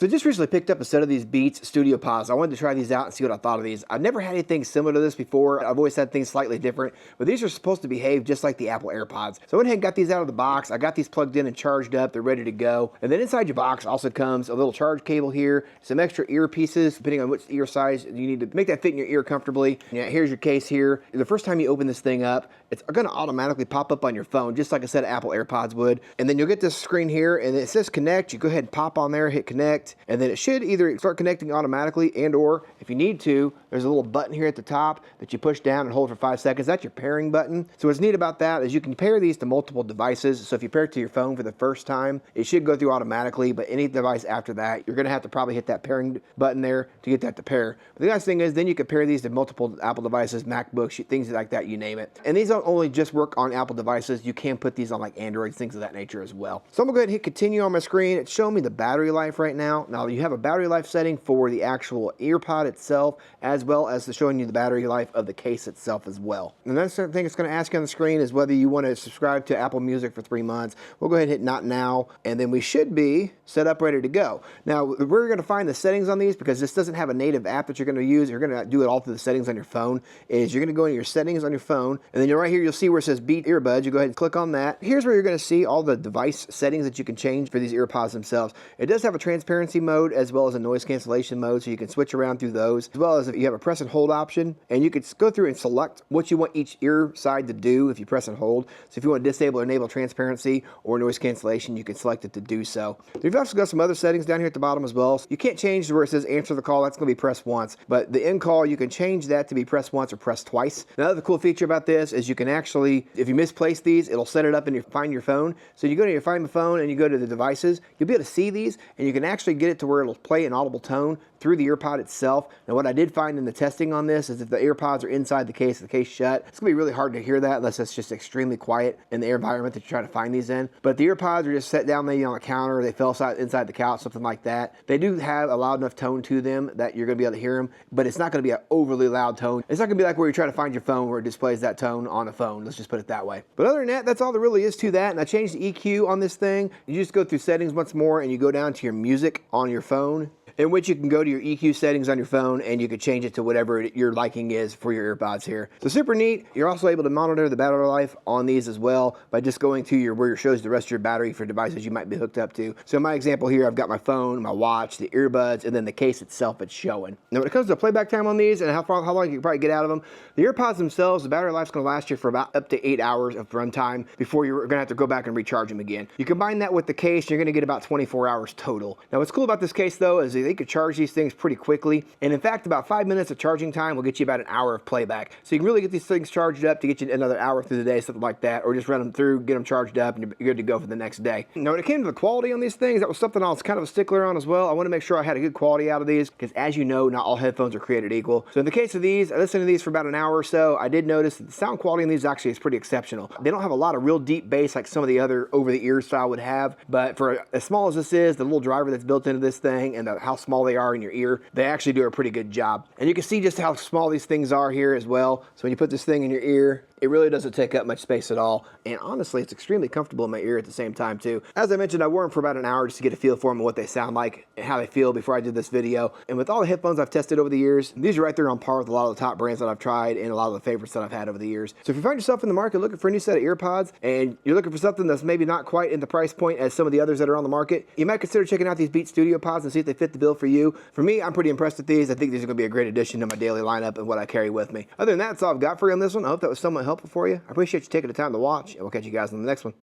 So I just recently picked up a set of these Beats Studio Pods. I wanted to try these out and see what I thought of these. I've never had anything similar to this before. I've always had things slightly different, but these are supposed to behave just like the Apple AirPods. So I went ahead and got these out of the box. I got these plugged in and charged up. They're ready to go. And then inside your box also comes a little charge cable here, some extra earpieces, depending on which ear size you need to make that fit in your ear comfortably. Yeah, here's your case here. The first time you open this thing up, it's going to automatically pop up on your phone, just like a set of Apple AirPods would. And then you'll get this screen here, and it says connect. You go ahead and pop on there, hit connect, and then it should either start connecting automatically, and or if you need to, there's a little button here at the top that you push down and hold for 5 seconds. That's your pairing button. So what's neat about that is you can pair these to multiple devices. So if you pair it to your phone for the first time, it should go through automatically, but any device after that, you're going to have to probably hit that pairing button there to get that to pair. But the nice thing is then you can pair these to multiple Apple devices, MacBooks, things like that, you name it. And these don't only just work on Apple devices. You can put these on like Android, things of that nature as well. So I'm going to go ahead and hit continue on my screen. It's showing me the battery life right now. Now you have a battery life setting for the actual EarPod itself, as well as showing you the battery life of the case itself as well. And the next thing it's going to ask you on the screen is whether you want to subscribe to Apple Music for 3 months. We'll go ahead and hit not now, and then we should be set up ready to go. Now we're going to find the settings on these because this doesn't have a native app that you're going to use. You're going to do it all through the settings on your phone. Is you're going to go into your settings on your phone, and then right here you'll see where it says Beat Earbuds. You go ahead and click on that. Here's where you're going to see all the device settings that you can change for these EarPods themselves. It does have a transparency mode as well as a noise cancellation mode, so you can switch around through those, as well as if you have a press and hold option, and you could go through and select what you want each ear side to do if you press and hold. So if you want to disable or enable transparency or noise cancellation, you can select it to do so. We've also got some other settings down here at the bottom as well. So you can't change where it says answer the call. That's going to be press once, but the end call, you can change that to be press once or press twice. Another cool feature about this is you can actually, if you misplace these, it'll set it up in your Find Your Phone. So you go to your Find My Phone and you go to the devices, you'll be able to see these, and you can actually get it to where it'll play an audible tone through the EarPod itself. Now what I did find in the testing on this is if the EarPods are inside the case shut, it's gonna be really hard to hear that unless it's just extremely quiet in the environment that you're trying to find these in. But the EarPods are just set down maybe on the counter, they fell inside the couch, something like that. They do have a loud enough tone to them that you're gonna be able to hear them, but it's not gonna be an overly loud tone. It's not gonna be like where you're trying to find your phone where it displays that tone on a phone. Let's just put it that way. But other than that, that's all there really is to that. And I changed the EQ on this thing. You just go through settings once more and you go down to your music on your phone, in which you can go to your EQ settings on your phone and you can change it to whatever your liking is for your earpods here. So super neat. You're also able to monitor the battery life on these as well by just going to where it shows the rest of your battery for devices you might be hooked up to. So in my example here, I've got my phone, my watch, the earbuds, and then the case itself it's showing. Now when it comes to playback time on these and how long you can probably get out of them, the earpods themselves, the battery life's going to last you for about up to 8 hours of runtime before you're going to have to go back and recharge them again. You combine that with the case, you're going to get about 24 hours total. Now what's cool about this case though is they could charge these things pretty quickly, and in fact about 5 minutes of charging time will get you about an hour of playback. So you can really get these things charged up to get you another hour through the day, something like that, or just run them through, get them charged up, and you're good to go for the next day. Now when it came to the quality on these things, that was something I was kind of a stickler on as well. I want to make sure I had a good quality out of these because as you know, not all headphones are created equal. So in the case of these, I listened to these for about an hour or so. I did notice that the sound quality on these actually is pretty exceptional. They don't have a lot of real deep bass like some of the other over-the-ear style would have, but for as small as this is, the little driver that's built into this thing and how small they are in your ear, they actually do a pretty good job. And you can see just how small these things are here as well. So when you put this thing in your ear, it really doesn't take up much space at all. And honestly, it's extremely comfortable in my ear at the same time too. As I mentioned, I wore them for about an hour just to get a feel for them and what they sound like and how they feel before I did this video. And with all the headphones I've tested over the years, these are right there on par with a lot of the top brands that I've tried and a lot of the favorites that I've had over the years. So if you find yourself in the market looking for a new set of EarPods and you're looking for something that's maybe not quite in the price point as some of the others that are on the market, you might consider checking out these Beats Studio Pods and see if they fit the bill for you. For me, I'm pretty impressed with these. I think these are going to be a great addition to my daily lineup and what I carry with me. Other than that, that's all I've got for you on this one. I hope that was somewhat helpful for you. I appreciate you taking the time to watch, and we'll catch you guys on the next one.